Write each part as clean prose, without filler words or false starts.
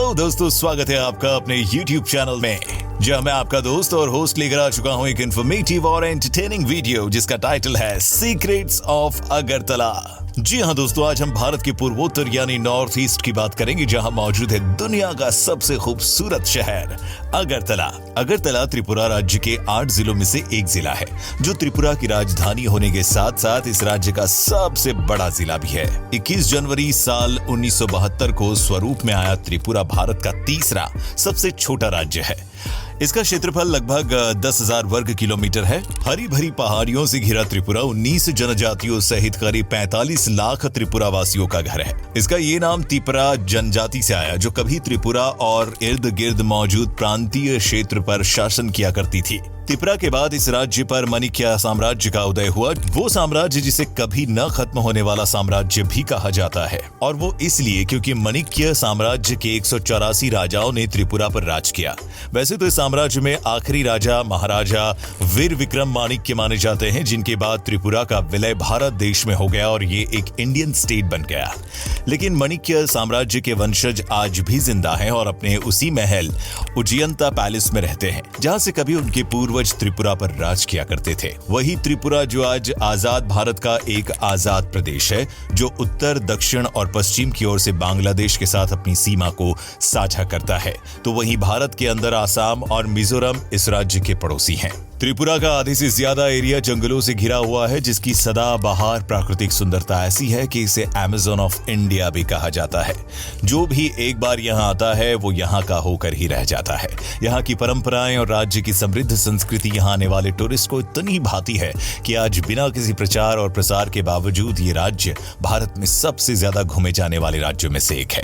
Hello दोस्तों, स्वागत है आपका अपने YouTube चैनल में, जहां मैं आपका दोस्त और होस्ट लेकर आ चुका हूं एक इन्फॉर्मेटिव और एंटरटेनिंग वीडियो जिसका टाइटल है सीक्रेट्स ऑफ अगरतला। जी हां दोस्तों, आज हम भारत के पूर्वोत्तर यानी नॉर्थ ईस्ट की बात करेंगे, जहां मौजूद है दुनिया का सबसे खूबसूरत शहर अगरतला। अगरतला त्रिपुरा राज्य के 8 जिलों में से एक जिला है, जो त्रिपुरा की राजधानी होने के साथ साथ इस राज्य का सबसे बड़ा जिला भी है। 21 जनवरी साल 1972 को स्वरूप में आया त्रिपुरा भारत का तीसरा सबसे छोटा राज्य है। इसका क्षेत्रफल लगभग 10,000 वर्ग किलोमीटर है। हरी भरी पहाड़ियों से घिरा त्रिपुरा 19 जनजातियों सहित करीब 45 लाख त्रिपुरा वासियों का घर है। इसका ये नाम तिपरा जनजाति से आया, जो कभी त्रिपुरा और इर्द गिर्द मौजूद प्रांतीय क्षेत्र पर शासन किया करती थी। त्रिपुरा के बाद इस राज्य पर मणिक्य साम्राज्य का उदय हुआ, वो साम्राज्य जिसे कभी न खत्म होने वाला साम्राज्य भी कहा जाता है। और वो इसलिए क्योंकि मणिक्य साम्राज्य के 184 राजाओं ने त्रिपुरा पर राज किया। वैसे तो इस साम्राज्य में आखिरी राजा महाराजा वीर विक्रम माणिक्य माने जाते हैं, जिनके बाद त्रिपुरा का विलय भारत देश में हो गया और ये एक इंडियन स्टेट बन गया। लेकिन मणिक्य साम्राज्य के वंशज आज भी जिंदा हैं और अपने उसी महल उजियंता पैलेस में रहते हैं, जहां से कभी उनके पूर्वज त्रिपुरा पर राज किया करते थे। वही त्रिपुरा जो आज आजाद भारत का एक आजाद प्रदेश है, जो उत्तर, दक्षिण और पश्चिम की ओर से बांग्लादेश के साथ अपनी सीमा को साझा करता है। तो वहीं भारत के अंदर आसाम और मिजोरम इस राज्य के पड़ोसी हैं। त्रिपुरा का आधे से ज्यादा एरिया जंगलों से घिरा हुआ है, जिसकी सदाबहार प्राकृतिक सुंदरता ऐसी है कि इसे अमेज़न ऑफ इंडिया भी कहा जाता है। जो भी एक बार यहाँ आता है वो यहाँ का होकर ही रह जाता है। यहाँ की परंपराएं और राज्य की समृद्ध संस्कृति यहाँ आने वाले टूरिस्ट को इतनी भाती है कि आज बिना किसी प्रचार और प्रसार के बावजूद ये राज्य भारत में सबसे ज्यादा घूमे जाने वाले राज्यों में से एक है।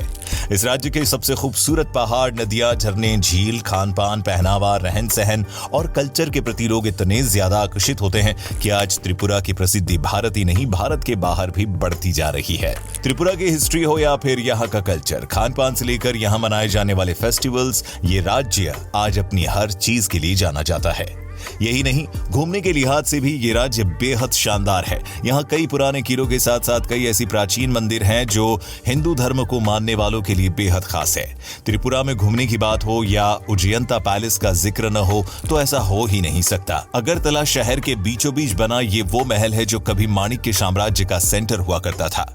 इस राज्य के सबसे खूबसूरत पहाड़, नदियां, झरने, झील, खान पान, पहनावा, रहन सहन और कल्चर के प्रति लोग इतने ज्यादा आकर्षित होते हैं कि आज त्रिपुरा की प्रसिद्धि भारत ही नहीं, भारत के बाहर भी बढ़ती जा रही है। त्रिपुरा की हिस्ट्री हो या फिर यहाँ का कल्चर, खान पान से लेकर यहाँ मनाए जाने वाले फेस्टिवल्स, ये राज्य आज अपनी हर चीज के लिए जाना जाता है। यही नहीं, घूमने के लिहाज से भी ये राज्य बेहद शानदार है। यहाँ कई पुराने किलों के साथ साथ कई ऐसी प्राचीन मंदिर हैं जो हिंदू धर्म को मानने वालों के लिए बेहद खास है। त्रिपुरा में घूमने की बात हो या उजियंता पैलेस का जिक्र न हो तो ऐसा हो ही नहीं सकता। अगरतला शहर के बीचों बीच बना ये वो महल है जो कभी माणिक्य साम्राज्य का सेंटर हुआ करता था।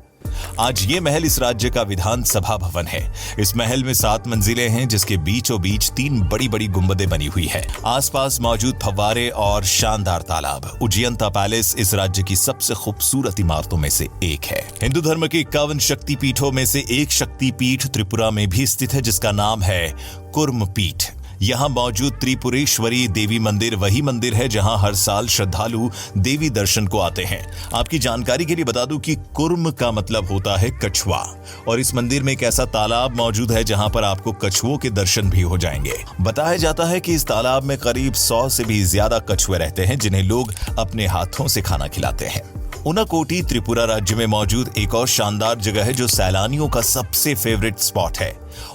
आज ये महल इस राज्य का विधानसभा भवन है। इस महल में 7 मंजिलें हैं, जिसके बीचों बीच 3 बड़ी बड़ी गुंबदें बनी हुई है। आसपास मौजूद फव्वारे और शानदार तालाब। उजियंता पैलेस इस राज्य की सबसे खूबसूरत इमारतों में से एक है। हिंदू धर्म के 51 शक्तिपीठों में से एक शक्तिपीठ त्रिपुरा में भी स्थित है, जिसका नाम है कुर्म पीठ। यहाँ मौजूद त्रिपुरेश्वरी देवी मंदिर वही मंदिर है जहाँ हर साल श्रद्धालु देवी दर्शन को आते हैं। आपकी जानकारी के लिए बता दूं कि कुर्म का मतलब होता है कछुआ, और इस मंदिर में एक ऐसा तालाब मौजूद है जहाँ पर आपको कछुओं के दर्शन भी हो जाएंगे। बताया जाता है कि इस तालाब में करीब 100 से भी ज्यादा कछुए रहते हैं, जिन्हें लोग अपने हाथों से खाना खिलाते हैं। उनाकोटी त्रिपुरा राज्य में मौजूद एक और शानदार जगह है जो सैलानियों का सबसे फेवरेट स्पॉट है।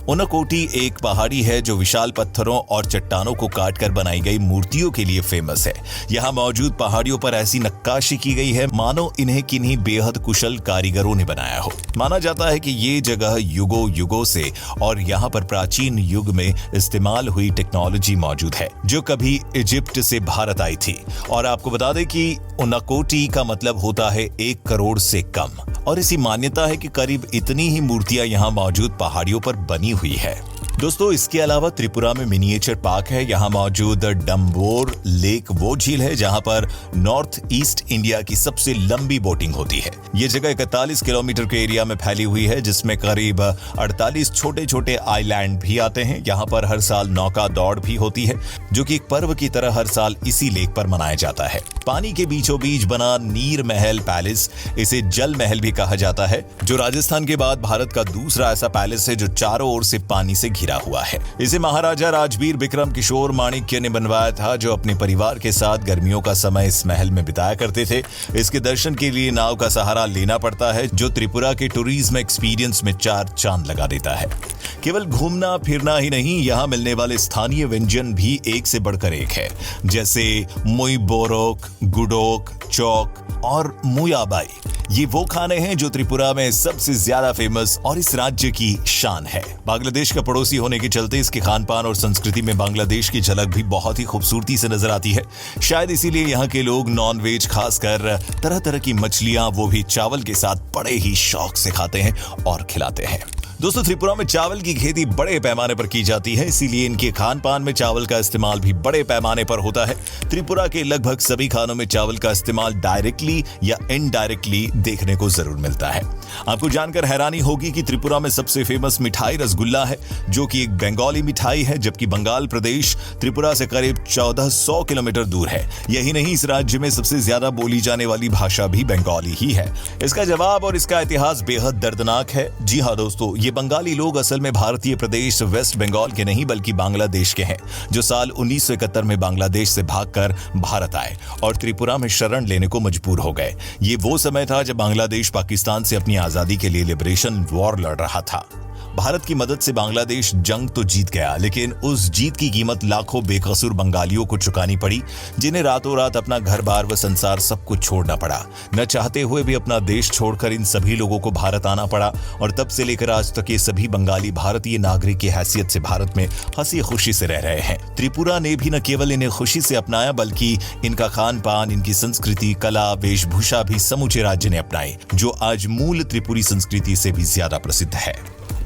उनाकोटी एक पहाड़ी है जो विशाल पत्थरों और चट्टानों को काटकर बनाई गई मूर्तियों के लिए फेमस है। यहाँ मौजूद पहाड़ियों पर ऐसी नक्काशी की गई है मानो इन्हें किन्हीं बेहद कुशल कारीगरों ने बनाया हो। माना जाता है कि ये जगह युगों युगों से और यहाँ पर प्राचीन युग में इस्तेमाल हुई टेक्नोलॉजी मौजूद है, जो कभी इजिप्ट से भारत आई थी। और आपको बता दें कि उनाकोटी का मतलब होता है 1 करोड़ से कम, और इसी मान्यता है कि करीब इतनी ही मूर्तियां यहाँ मौजूद पहाड़ियों पर बनी हुई है। दोस्तों, इसके अलावा त्रिपुरा में मिनिएचर पार्क है। यहाँ मौजूद डम्बोर लेक वो झील है जहाँ पर नॉर्थ ईस्ट इंडिया की सबसे लंबी बोटिंग होती है। ये जगह 41 किलोमीटर के एरिया में फैली हुई है, जिसमें करीब 48 छोटे छोटे आइलैंड भी आते हैं। यहाँ पर हर साल नौका दौड़ भी होती है, जो कि एक पर्व की तरह हर साल इसी लेक पर मनाया जाता है। पानी के बीचों बीच बना नीर महल पैलेस, इसे जल महल भी कहा जाता है, जो राजस्थान के बाद भारत का दूसरा ऐसा पैलेस है जो चारों ओर से पानी से घिरा हुआ है। इसे महाराजा राजवीर विक्रम किशोर माणिक्य ने बनवाया था, जो अपने परिवार के साथ गर्मियों का समय इस महल में बिताया करते थे। इसके दर्शन के लिए नाव का सहारा लेना पड़ता है, जो त्रिपुरा के टूरिज्म एक्सपीरियंस में 4 चांद लगा देता है। केवल घूमना फिरना ही नहीं, यहाँ मिलने वाले स्थानीय व्यंजन भी एक से बढ़कर एक है, जैसे मुई बोरोक, गुडोक, चौक और मुयाबाई। ये वो खाने हैं जो त्रिपुरा में सबसे ज्यादा फेमस और इस राज्य की शान है। बांग्लादेश का पड़ोसी होने के चलते इसके खान पान और संस्कृति में बांग्लादेश की झलक भी बहुत ही खूबसूरती से नजर आती है। शायद इसीलिए यहाँ के लोग नॉन वेज खासकर तरह तरह की मछलियां वो भी चावल के साथ बड़े ही शौक से खाते हैं और खिलाते हैं। दोस्तों, त्रिपुरा में चावल की खेती बड़े पैमाने पर की जाती है, इसीलिए इनके खान पान में चावल का इस्तेमाल भी बड़े पैमाने पर होता है। त्रिपुरा के लगभग सभी खानों में चावल का इस्तेमाल डायरेक्टली या इनडायरेक्टली देखने को जरूर मिलता है। आपको जानकर हैरानी होगी कि त्रिपुरा में सबसे फेमस मिठाई रसगुल्ला है, जो कि एक बंगाली मिठाई है, जबकि बंगाल प्रदेश त्रिपुरा से करीब 1400 किलोमीटर दूर है। यही नहीं, इस राज्य में सबसे ज्यादा बोली जाने वाली भाषा भी बंगाली ही है। इसका जवाब और इसका इतिहास बेहद दर्दनाक है। जी हाँ दोस्तों, ये बंगाली लोग असल में भारतीय प्रदेश वेस्ट बंगाल के नहीं बल्कि बांग्लादेश के हैं, जो साल 1971 में बांग्लादेश से भागकर भारत आए और त्रिपुरा में शरण लेने को मजबूर हो गए। ये वो समय था जब बांग्लादेश पाकिस्तान से अपनी आजादी के लिए लिबरेशन वॉर लड़ रहा था। भारत की मदद से बांग्लादेश जंग तो जीत गया, लेकिन उस जीत की कीमत लाखों बेकसूर बंगालियों को चुकानी पड़ी, जिन्हें रातों रात अपना घर बार व संसार सब कुछ छोड़ना पड़ा। न चाहते हुए भी अपना देश छोड़कर इन सभी लोगों को भारत आना पड़ा और तब से लेकर आज तक ये सभी बंगाली भारतीय नागरिक की हैसियत से भारत में हंसी खुशी से रह रहे हैं। त्रिपुरा ने भी न केवल इन्हें खुशी से अपनाया, बल्कि इनका खान पान, इनकी संस्कृति, कला, वेशभूषा भी समूचे राज्य ने अपनाई, जो आज मूल त्रिपुरी संस्कृति से भी ज्यादा प्रसिद्ध है।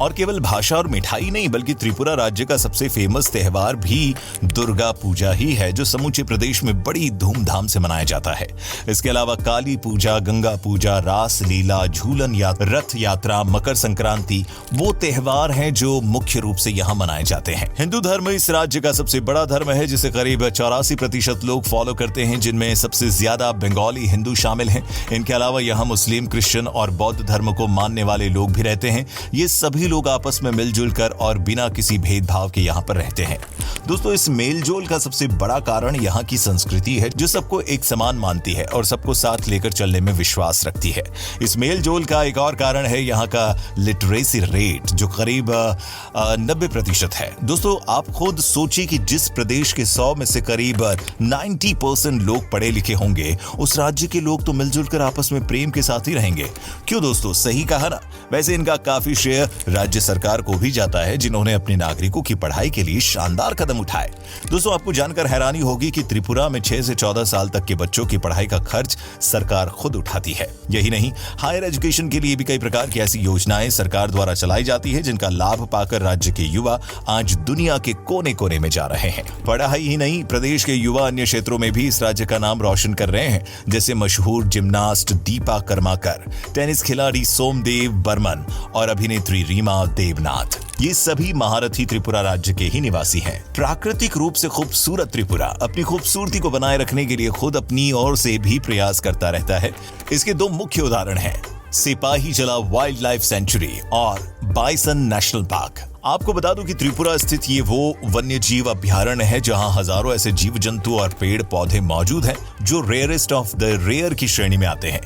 और केवल भाषा और मिठाई नहीं, बल्कि त्रिपुरा राज्य का सबसे फेमस त्योहार भी दुर्गा पूजा ही है, जो समूचे प्रदेश में बड़ी धूमधाम से मनाया जाता है। इसके अलावा काली पूजा, गंगा पूजा, रास लीला, झूलन या रथ यात्रा, मकर संक्रांति वो त्योहार हैं जो मुख्य रूप से यहाँ मनाए जाते हैं। हिंदू धर्म इस राज्य का सबसे बड़ा धर्म है, जिसे करीब 84% लोग फॉलो करते हैं, जिनमें सबसे ज्यादा बंगाली हिंदू शामिल हैं। इनके अलावा यहाँ मुस्लिम, क्रिश्चियन और बौद्ध धर्म को मानने वाले लोग भी रहते हैं। ये सभी लोग आपस में मिलजुल कर और बिना किसी भेदभाव के यहाँ पर रहते हैं। दोस्तों, इस मेलजोल का सबसे बड़ा कारण यहाँ की संस्कृति है, जो सबको एक समान मानती है और सबको साथ लेकर चलने में विश्वास रखती है। इस मेलजोल का एक और कारण है यहाँ का लिटरेसी रेट, जो करीब 90% है। दोस्तों, आप खुद सोचिए कि जिस प्रदेश के 100 में से करीब 90% लोग पढ़े लिखे होंगे, उस राज्य के लोग तो मिलजुल कर आपस में प्रेम के साथ ही रहेंगे। क्यों दोस्तों, सही कहा ना? वैसे इनका काफी श्रेय राज्य सरकार को भी जाता है, जिन्होंने अपने नागरिकों की पढ़ाई के लिए शानदार कदम उठाए। दोस्तों, आपको जानकर हैरानी होगी कि त्रिपुरा में 6 से 14 साल तक के बच्चों की पढ़ाई का खर्च सरकार खुद उठाती है। यही नहीं, हायर एजुकेशन के लिए भी कई प्रकार की ऐसी योजनाएं सरकार द्वारा चलाई जाती है, जिनका लाभ पाकर राज्य के युवा आज दुनिया के कोने कोने में जा रहे हैं। पढ़ाई ही नहीं, प्रदेश के युवा अन्य क्षेत्रों में भी इस राज्य का नाम रोशन कर रहे हैं, जैसे मशहूर जिम्नास्ट दीपा कर्माकर, टेनिस खिलाड़ी सोमदेव बर्मन और अभिनेत्री रीमा देवनाथ। ये सभी महारथी त्रिपुरा राज्य के ही निवासी हैं। प्राकृतिक रूप से खूबसूरत त्रिपुरा अपनी खूबसूरती को बनाए रखने के लिए खुद अपनी ओर से भी प्रयास करता रहता है। इसके 2 मुख्य उदाहरण हैं, सिपाही जला वाइल्ड लाइफ सेंचुरी और बाइसन नेशनल पार्क। आपको बता दूं कि त्रिपुरा स्थित ये वो वन्य जीव अभ्यारण्य है, जहां हजारों ऐसे जीव जंतु और पेड़ पौधे मौजूद हैं, जो रेयरेस्ट ऑफ द रेयर की श्रेणी में आते हैं।